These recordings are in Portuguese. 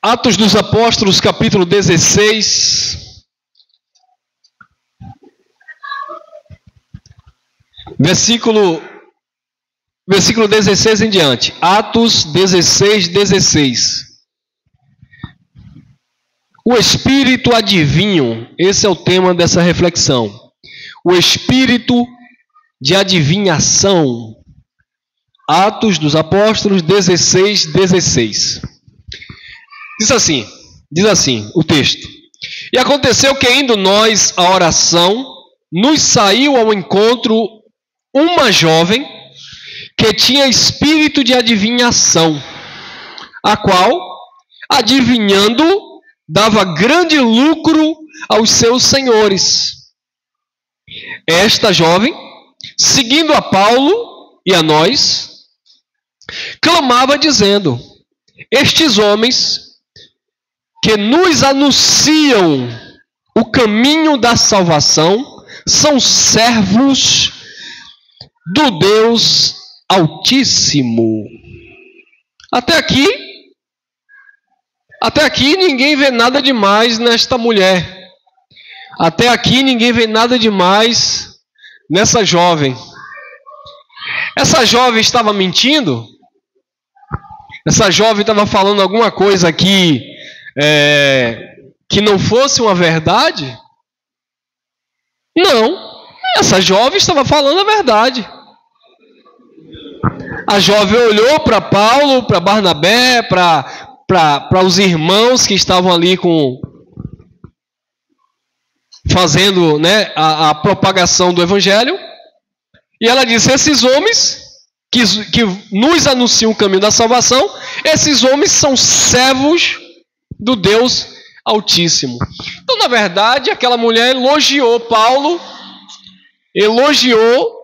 Atos dos Apóstolos, capítulo 16. Versículo 16 em diante. Atos 16, 16. O espírito adivinho, esse é o tema dessa reflexão. O espírito de adivinhação. Atos dos Apóstolos 16, 16. Diz assim o texto. E aconteceu que, indo nós à oração, nos saiu ao encontro uma jovem que tinha espírito de adivinhação, a qual, adivinhando, dava grande lucro aos seus senhores. Esta jovem, seguindo a Paulo e a nós, clamava dizendo: estes homens que nos anunciam o caminho da salvação são servos do Deus Altíssimo. Até aqui ninguém vê nada demais nesta mulher. Até aqui ninguém vê nada demais nessa jovem. Essa jovem estava mentindo? Essa jovem estava falando alguma coisa aqui que não fosse uma verdade? Não. Essa jovem estava falando a verdade. A jovem olhou para Paulo, para Barnabé, para os irmãos que estavam ali fazendo, né, a propagação do evangelho. E ela disse: esses homens que nos anunciam o caminho da salvação, esses homens são servos do Deus Altíssimo. Então, na verdade, aquela mulher elogiou Paulo, elogiou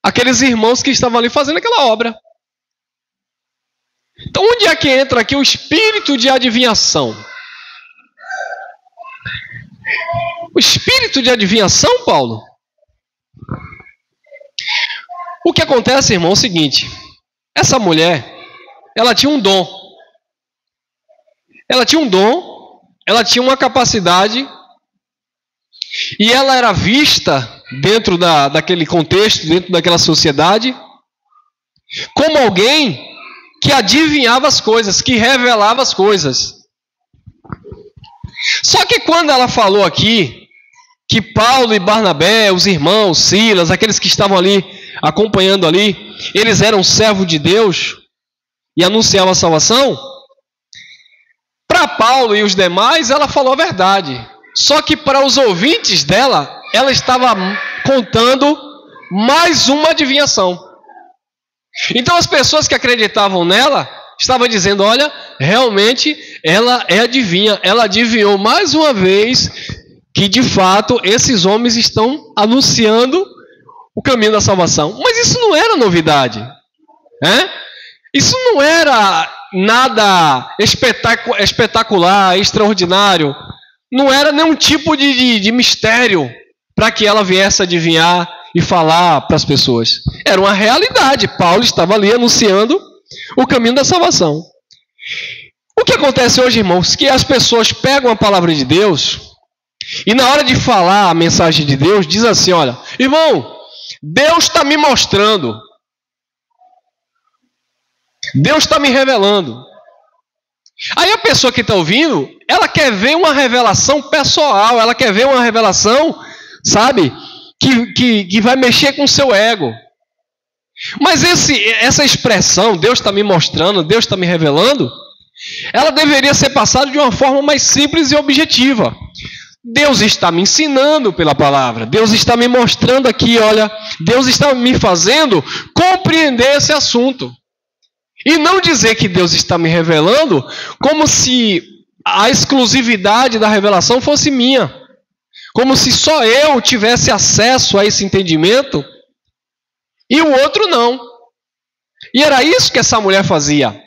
aqueles irmãos que estavam ali fazendo aquela obra. Então, onde é que entra aqui o espírito de adivinhação? O espírito de adivinhação, Paulo? O que acontece, irmão, é o seguinte: essa mulher, ela tinha um dom. Ela tinha um dom, ela tinha uma capacidade, e ela era vista dentro daquele contexto, dentro daquela sociedade, como alguém que adivinhava as coisas, que revelava as coisas. Só que quando ela falou aqui que Paulo e Barnabé, os irmãos, Silas, aqueles que estavam ali acompanhando ali, eles eram servos de Deus e anunciavam a salvação, para Paulo e os demais ela falou a verdade. Só que para os ouvintes dela, ela estava contando mais uma adivinhação. Então as pessoas que acreditavam nela estavam dizendo: olha, realmente ela é adivinha. Ela adivinhou mais uma vez que de fato esses homens estão anunciando o caminho da salvação. Mas isso não era novidade, né? Isso não era nada espetacular, extraordinário. Não era nenhum tipo de mistério para que ela viesse adivinhar e falar para as pessoas. Era uma realidade. Paulo estava ali anunciando o caminho da salvação. O que acontece hoje, irmãos, que as pessoas pegam a palavra de Deus e na hora de falar a mensagem de Deus, diz assim: olha, irmão, Deus está me mostrando. Deus está me revelando. Aí a pessoa que está ouvindo, ela quer ver uma revelação pessoal, ela quer ver uma revelação, sabe, que vai mexer com o seu ego. Mas essa expressão, Deus está me mostrando, Deus está me revelando, ela deveria ser passada de uma forma mais simples e objetiva. Deus está me ensinando pela palavra, Deus está me mostrando aqui, olha, Deus está me fazendo compreender esse assunto. E não dizer que Deus está me revelando como se a exclusividade da revelação fosse minha. Como se só eu tivesse acesso a esse entendimento e o outro não. E era isso que essa mulher fazia.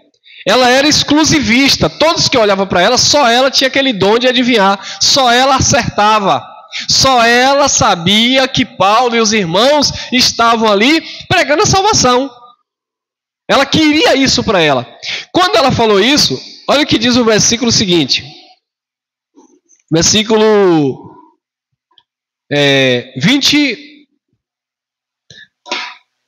Ela era exclusivista. Todos que olhavam para ela, só ela tinha aquele dom de adivinhar. Só ela acertava. Só ela sabia que Paulo e os irmãos estavam ali pregando a salvação. Ela queria isso para ela. Quando ela falou isso, olha o que diz o versículo seguinte. Versículo 20,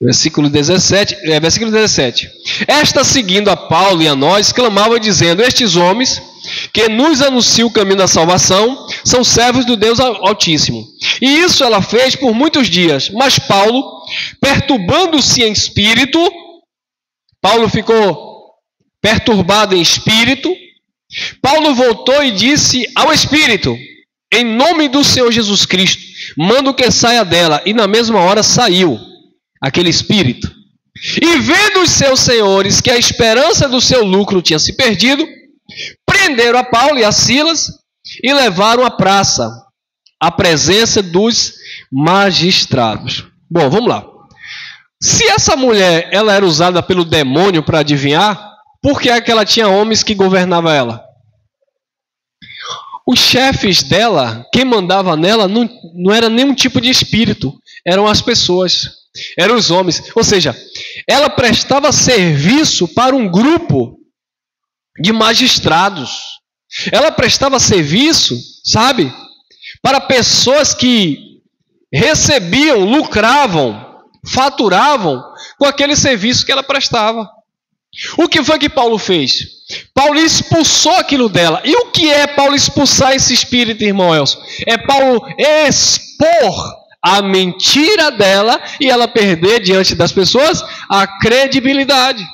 versículo 17. Esta, seguindo a Paulo e a nós, clamava dizendo: estes homens que nos anunciam o caminho da salvação são servos do Deus Altíssimo. E isso ela fez por muitos dias. Mas Paulo, perturbando-se em espírito, Paulo ficou perturbado em espírito. Paulo voltou e disse ao espírito: em nome do Senhor Jesus Cristo, mando que saia dela. E na mesma hora saiu aquele espírito. E vendo os seus senhores que a esperança do seu lucro tinha se perdido, prenderam a Paulo e a Silas e levaram à praça, à presença dos magistrados. Bom, vamos lá. Se essa mulher ela era usada pelo demônio para adivinhar, por que é que ela tinha homens que governavam ela? Os chefes dela, quem mandava nela, não era nenhum tipo de espírito, eram as pessoas, eram os homens. Ou seja, ela prestava serviço para um grupo de magistrados. Ela prestava serviço, sabe, para pessoas que recebiam, lucravam, faturavam com aquele serviço que ela prestava. O que foi que Paulo fez? Paulo expulsou aquilo dela. E o que é Paulo expulsar esse espírito, irmão Elcio? É Paulo expor a mentira dela e ela perder diante das pessoas a credibilidade.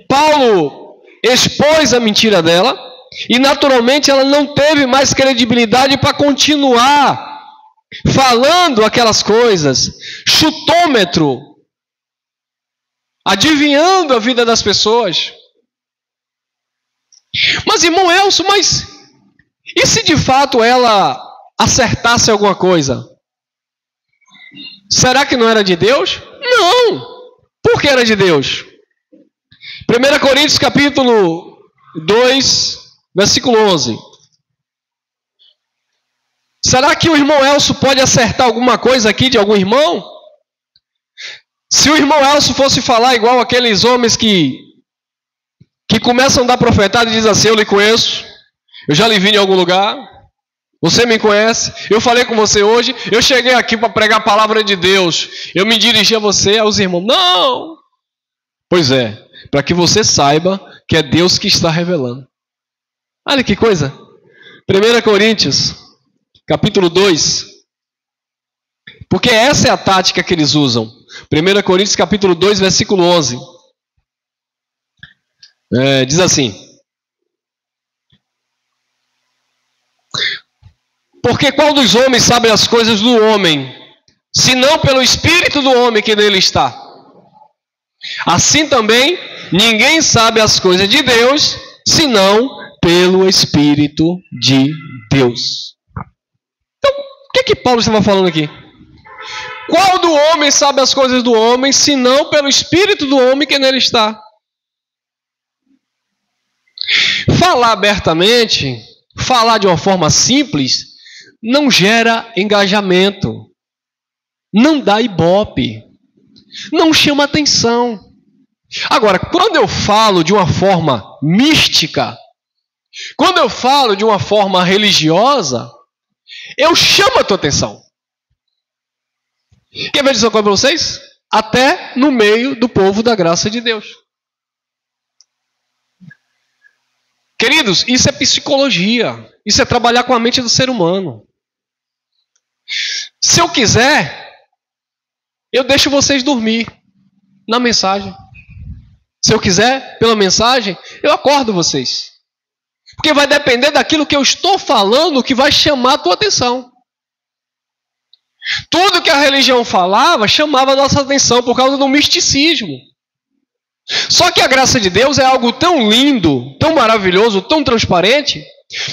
Paulo expôs a mentira dela e naturalmente ela não teve mais credibilidade para continuar falando aquelas coisas. Chutômetro, adivinhando a vida das pessoas. Mas, irmão Elcio, e se de fato ela acertasse alguma coisa? Será que não era de Deus? Não. Por que era de Deus? 1 Coríntios capítulo 2, versículo 11. Será que o irmão Elcio pode acertar alguma coisa aqui de algum irmão? Se o irmão Elcio fosse falar igual aqueles homens que começam a dar profetada e dizem assim: eu lhe conheço, eu já lhe vi em algum lugar, você me conhece, eu falei com você hoje, eu cheguei aqui para pregar a palavra de Deus, eu me dirigi a você, aos irmãos. Não! Pois é, para que você saiba que é Deus que está revelando. Olha que coisa. 1 Coríntios, capítulo 2. Porque essa é a tática que eles usam. 1 Coríntios, capítulo 2, versículo 11. Diz assim: porque qual dos homens sabe as coisas do homem, senão pelo Espírito do homem que nele está? Assim também, ninguém sabe as coisas de Deus, senão pelo Espírito de Deus. Então, o que Paulo estava falando aqui? Qual do homem sabe as coisas do homem, senão pelo Espírito do homem que nele está? Falar abertamente, falar de uma forma simples, não gera engajamento, não dá ibope, não chama atenção. Agora, quando eu falo de uma forma mística, quando eu falo de uma forma religiosa, eu chamo a tua atenção. Quer ver isso para vocês? Até no meio do povo da graça de Deus. Queridos, isso é psicologia. Isso é trabalhar com a mente do ser humano. Se eu quiser, eu deixo vocês dormir na mensagem. Se eu quiser, pela mensagem, eu acordo vocês. Porque vai depender daquilo que eu estou falando que vai chamar a tua atenção. Tudo que a religião falava chamava a nossa atenção por causa do misticismo. Só que a graça de Deus é algo tão lindo, tão maravilhoso, tão transparente,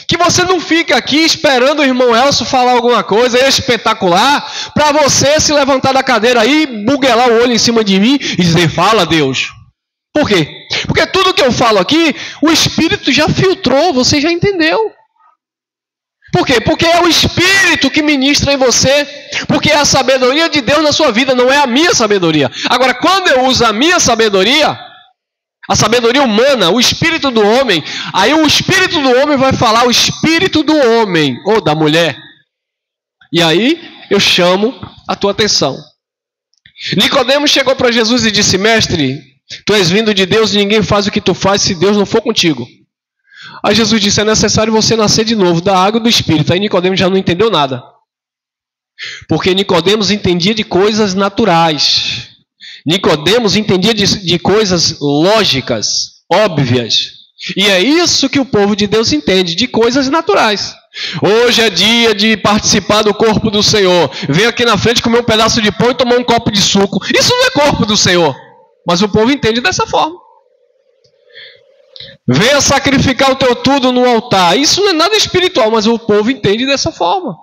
que você não fica aqui esperando o irmão Elcio falar alguma coisa espetacular para você se levantar da cadeira aí, buguelar o olho em cima de mim e dizer: fala, Deus. Por quê? Porque tudo que eu falo aqui, o Espírito já filtrou, você já entendeu. Por quê? Porque é o Espírito que ministra em você, porque é a sabedoria de Deus na sua vida, não é a minha sabedoria. Agora, quando eu uso a minha sabedoria, A sabedoria humana, o espírito do homem. Aí o espírito do homem vai falar o espírito do homem ou da mulher. E aí eu chamo a tua atenção. Nicodemos chegou para Jesus e disse: mestre, tu és vindo de Deus e ninguém faz o que tu faz se Deus não for contigo. Aí Jesus disse: é necessário você nascer de novo da água e do espírito. Aí Nicodemos já não entendeu nada. Porque Nicodemos entendia de coisas naturais. Nicodemos entendia de coisas lógicas, óbvias. E é isso que o povo de Deus entende, de coisas naturais. Hoje é dia de participar do corpo do Senhor. Vem aqui na frente comer um pedaço de pão e tomar um copo de suco. Isso não é corpo do Senhor. Mas o povo entende dessa forma. Venha sacrificar o teu tudo no altar. Isso não é nada espiritual, mas o povo entende dessa forma.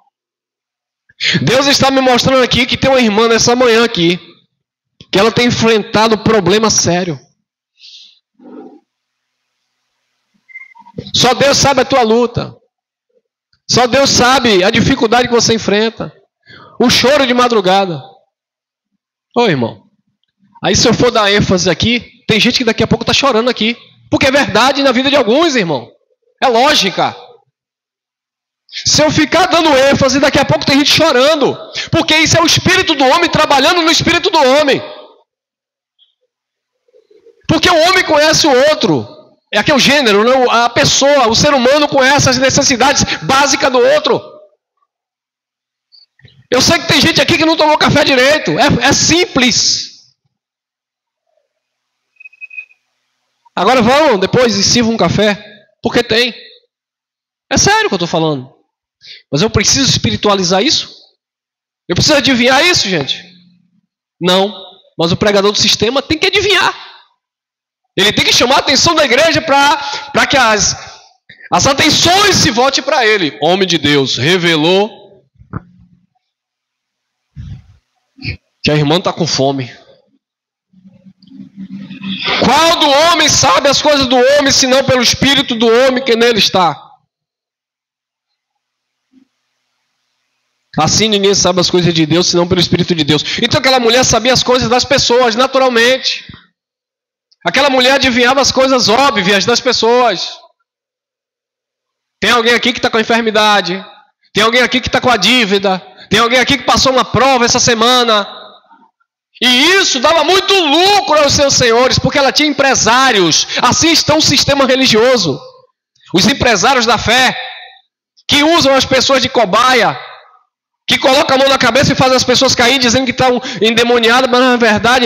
Deus está me mostrando aqui que tem uma irmã nessa manhã aqui, que ela tem enfrentado um problema sério. Só Deus sabe a tua luta. Só Deus sabe a dificuldade que você enfrenta. O choro de madrugada. Ô irmão, aí se eu for dar ênfase aqui, tem gente que daqui a pouco está chorando aqui. Porque é verdade na vida de alguns, irmão. É lógica. Se eu ficar dando ênfase, daqui a pouco tem gente chorando. Porque isso é o espírito do homem trabalhando no espírito do homem. Porque o homem conhece o outro. É aqui o gênero, não? A pessoa, o ser humano conhece as necessidades básicas do outro. Eu sei que tem gente aqui que não tomou café direito. É simples. Agora vão depois e sirvam um café. Porque tem. É sério que eu estou falando. Mas eu preciso espiritualizar isso? Eu preciso adivinhar isso, gente? Não. Mas o pregador do sistema tem que adivinhar. Ele tem que chamar a atenção da igreja para que as atenções se voltem para ele. Homem de Deus revelou que a irmã está com fome. Qual do homem sabe as coisas do homem, senão pelo espírito do homem que nele está? Assim ninguém sabe as coisas de Deus, senão pelo espírito de Deus. Então aquela mulher sabia as coisas das pessoas, naturalmente. Aquela mulher adivinhava as coisas óbvias das pessoas. Tem alguém aqui que está com a enfermidade. Tem alguém aqui que está com a dívida. Tem alguém aqui que passou uma prova essa semana. E isso dava muito lucro aos seus senhores, porque ela tinha empresários. Assim está o sistema religioso. Os empresários da fé, que usam as pessoas de cobaia, que colocam a mão na cabeça e fazem as pessoas cair dizendo que estão endemoniadas, mas na verdade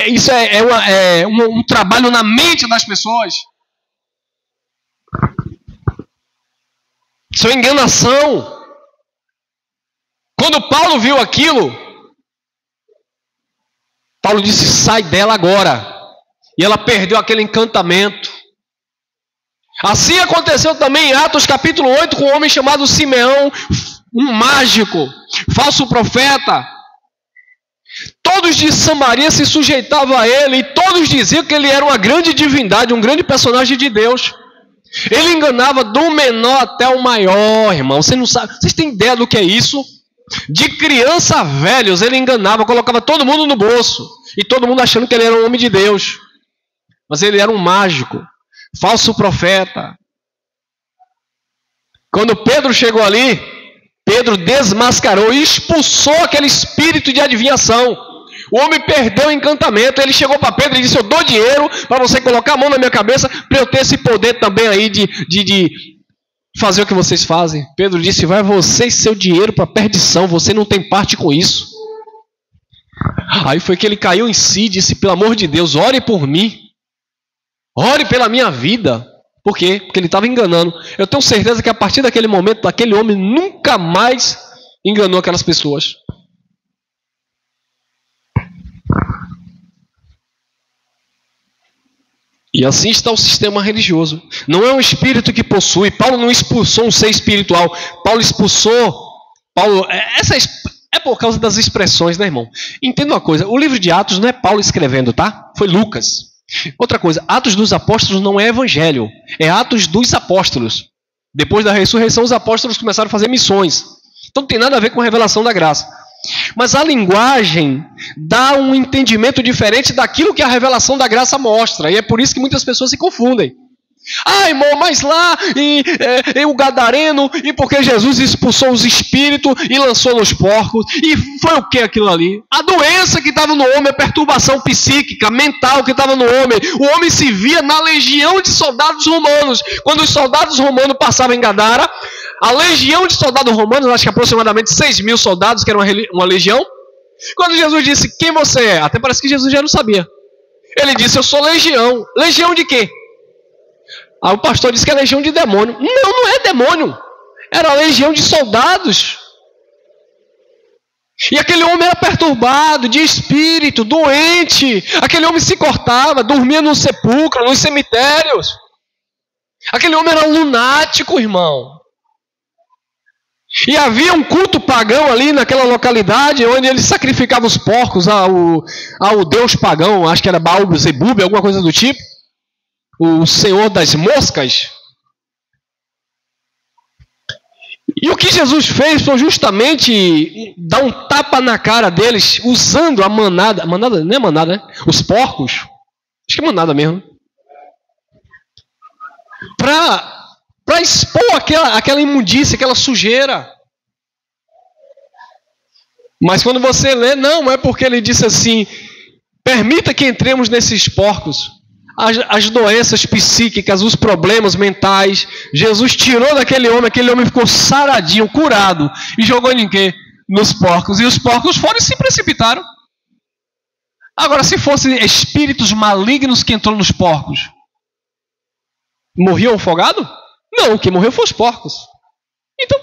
isso é um trabalho na mente das pessoas. Isso é enganação. Quando Paulo viu aquilo, Paulo disse: sai dela agora. E ela perdeu aquele encantamento. Assim aconteceu também em Atos capítulo 8 com um homem chamado Simeão, um mágico, falso profeta. Todos de Samaria se sujeitavam a ele e todos diziam que ele era uma grande divindade, um grande personagem de Deus. Ele enganava do menor até o maior, irmão. Você não sabe, vocês têm ideia do que é isso? De criança a velhos, ele enganava, colocava todo mundo no bolso. E todo mundo achando que ele era um homem de Deus. Mas ele era um mágico, falso profeta. Quando Pedro chegou ali, Pedro desmascarou e expulsou aquele espírito de adivinhação. O homem perdeu o encantamento. Ele chegou para Pedro e disse: eu dou dinheiro para você colocar a mão na minha cabeça, para eu ter esse poder também aí de fazer o que vocês fazem. Pedro disse: vai você e seu dinheiro para a perdição, você não tem parte com isso. Aí foi que ele caiu em si e disse: pelo amor de Deus, ore por mim, ore pela minha vida. Por quê? Porque ele estava enganando. Eu tenho certeza que a partir daquele momento, aquele homem nunca mais enganou aquelas pessoas. E assim está o sistema religioso. Não é um espírito que possui. Paulo não expulsou um ser espiritual. Paulo expulsou. É por causa das expressões, né, irmão? Entenda uma coisa. O livro de Atos não é Paulo escrevendo, tá? Foi Lucas. Outra coisa, Atos dos Apóstolos não é evangelho, é Atos dos Apóstolos. Depois da ressurreição, os apóstolos começaram a fazer missões. Então não tem nada a ver com a revelação da graça. Mas a linguagem dá um entendimento diferente daquilo que a revelação da graça mostra. E é por isso que muitas pessoas se confundem. Ah, irmão, mas lá em o Gadareno, e porque Jesus expulsou os espíritos e lançou nos porcos, e foi o que aquilo ali? A doença que estava no homem, a perturbação psíquica, mental que estava no homem. O homem se via na legião de soldados romanos. Quando os soldados romanos passavam em Gadara, a legião de soldados romanos, acho que aproximadamente 6.000 soldados, que era uma legião. Quando Jesus disse, quem você é? Até parece que Jesus já não sabia. Ele disse, eu sou legião. Legião de quê? Aí o pastor disse que é legião de demônio. Não, não é demônio. Era legião de soldados. E aquele homem era perturbado, de espírito, doente. Aquele homem se cortava, dormia no sepulcro, nos cemitérios. Aquele homem era lunático, irmão. E havia um culto pagão ali naquela localidade, onde eles sacrificavam os porcos ao deus pagão, acho que era Baal-zebub, alguma coisa do tipo. O senhor das moscas. E o que Jesus fez foi justamente dar um tapa na cara deles, usando a manada. Manada, não é manada, né? Os porcos. Acho que é manada mesmo. Para expor aquela imundícia, aquela sujeira. Mas quando você lê, não é porque ele disse assim, permita que entremos nesses porcos. As doenças psíquicas, os problemas mentais, Jesus tirou daquele homem, aquele homem ficou saradinho, curado, e jogou em quê? Nos porcos, e os porcos foram e se precipitaram. Agora, se fossem espíritos malignos que entrou nos porcos, morriam afogados? Não, o que morreu foi os porcos. Então,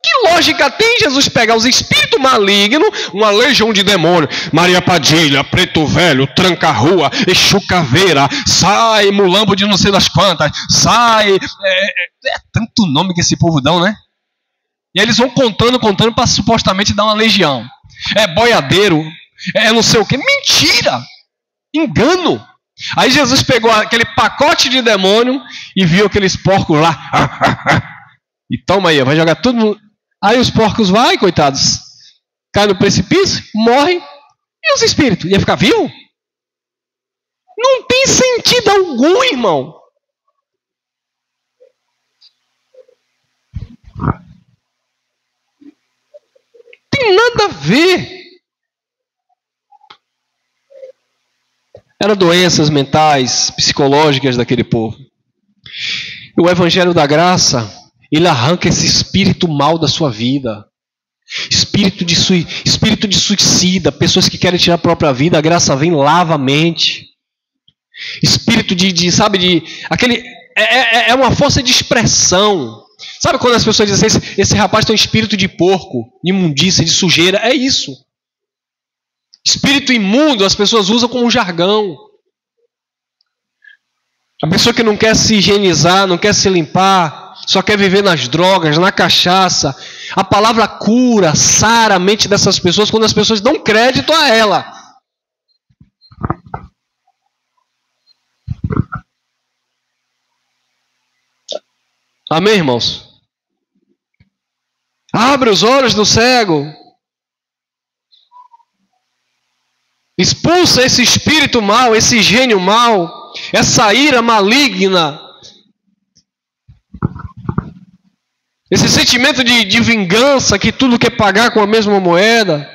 que lógica tem Jesus pegar os espíritos malignos, uma legião de demônios, Maria Padilha, Preto Velho, Tranca-Rua, Exu Caveira, sai, Mulambo de não sei das quantas, sai, é tanto nome que esse povo dão, né? E eles vão contando para supostamente dar uma legião. É boiadeiro, é não sei o que, mentira, engano. Aí Jesus pegou aquele pacote de demônio e viu aqueles porcos lá, e toma aí, vai jogar tudo. Aí os porcos vai, coitados, caem no precipício, morrem, e os espíritos? Ia ficar vivo? Não tem sentido algum, irmão. Tem nada a ver. Eram doenças mentais, psicológicas daquele povo. O Evangelho da Graça, ele arranca esse espírito mal da sua vida. Espírito de suicida, pessoas que querem tirar a própria vida, a graça vem, lava a mente. Espírito é uma força de expressão. Sabe quando as pessoas dizem assim, esse rapaz tem um espírito de porco, de imundícia, de sujeira? É isso. Espírito imundo as pessoas usam como jargão. A pessoa que não quer se higienizar, não quer se limpar, só quer viver nas drogas, na cachaça. A palavra cura, sara a mente dessas pessoas quando as pessoas dão crédito a ela. Amém, irmãos? Abre os olhos do cego. Expulsa esse espírito mau, esse gênio mau, essa ira maligna, esse sentimento de vingança que tudo quer pagar com a mesma moeda.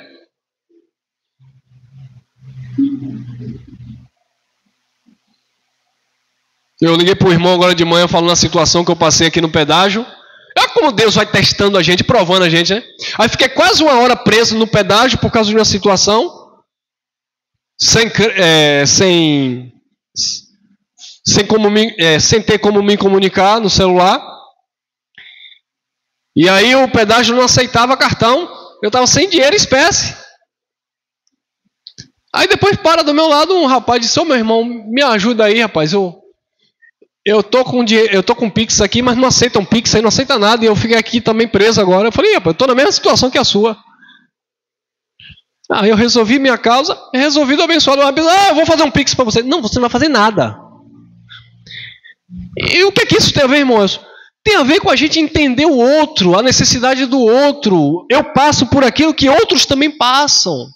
Eu liguei para o irmão agora de manhã falando a situação que eu passei aqui no pedágio. Olha como Deus vai testando a gente, provando a gente, né? Aí fiquei quase 1 hora preso no pedágio por causa de uma situação. Sem ter como me comunicar no celular. E aí o pedágio não aceitava cartão. Eu estava sem dinheiro em espécie. Aí depois para do meu lado um rapaz disse: ô meu irmão, me ajuda aí, rapaz. Eu tô com Pix aqui, mas não aceitam Pix aí, não aceita nada. E eu fiquei aqui também preso agora. Eu falei: rapaz, eu estou na mesma situação que a sua. Eu resolvi minha causa, resolvi abençoar uma pessoa. Eu vou fazer um Pix para você. Não, você não vai fazer nada. E o que é que isso tem a ver, irmãos? Tem a ver com a gente entender o outro, a necessidade do outro. Eu passo por aquilo que outros também passam.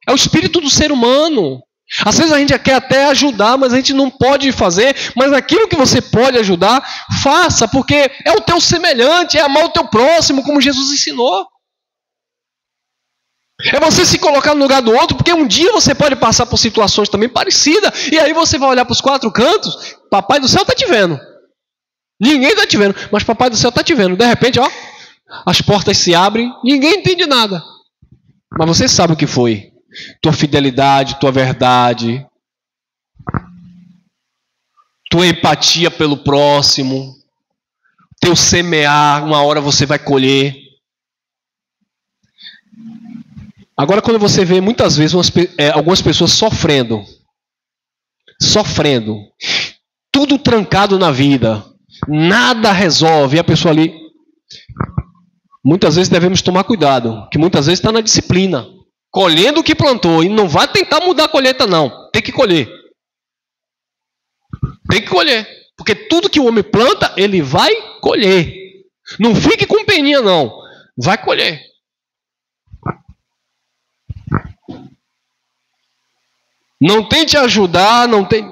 É o espírito do ser humano. Às vezes a gente quer até ajudar, mas a gente não pode fazer. Mas aquilo que você pode ajudar, faça, porque é o teu semelhante, é amar o teu próximo, como Jesus ensinou. É você se colocar no lugar do outro, porque um dia você pode passar por situações também parecidas, e aí você vai olhar para os quatro cantos, papai do céu está te vendo. Ninguém está te vendo, mas papai do céu está te vendo. De repente, ó, as portas se abrem, ninguém entende nada. Mas você sabe o que foi. Tua fidelidade, tua verdade, tua empatia pelo próximo, teu semear, uma hora você vai colher. Agora, quando você vê muitas vezes algumas pessoas sofrendo, tudo trancado na vida, nada resolve, e a pessoa ali, muitas vezes devemos tomar cuidado, que muitas vezes está na disciplina, colhendo o que plantou, e não vai tentar mudar a colheita não, tem que colher. Tem que colher, porque tudo que o homem planta, ele vai colher. Não fique com peninha não, vai colher. Não tente ajudar, não tem...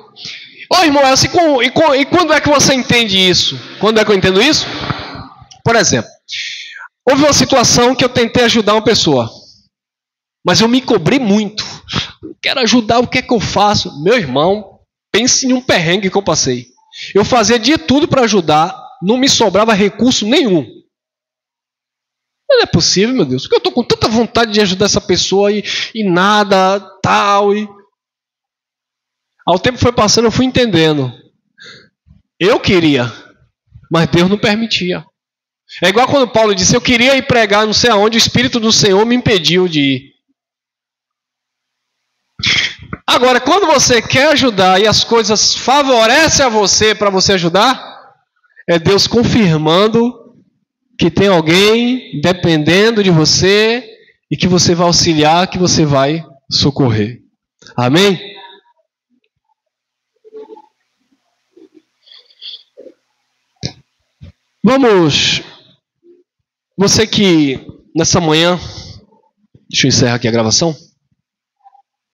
Ô irmão, assim, e quando é que você entende isso? Quando é que eu entendo isso? Por exemplo, houve uma situação que eu tentei ajudar uma pessoa, mas eu me cobrei muito. Quero ajudar, o que é que eu faço? Meu irmão, pense em um perrengue que eu passei. Eu fazia de tudo para ajudar, não me sobrava recurso nenhum. Não é possível, meu Deus, porque eu estou com tanta vontade de ajudar essa pessoa e nada, tal, e... Ao tempo foi passando, eu fui entendendo. Eu queria, mas Deus não permitia. É igual quando Paulo disse, eu queria ir pregar não sei aonde, o Espírito do Senhor me impediu de ir. Agora, quando você quer ajudar e as coisas favorecem a você para você ajudar, é Deus confirmando que tem alguém dependendo de você e que você vai auxiliar, que você vai socorrer. Amém? Vamos, você que nessa manhã, deixa eu encerrar aqui a gravação.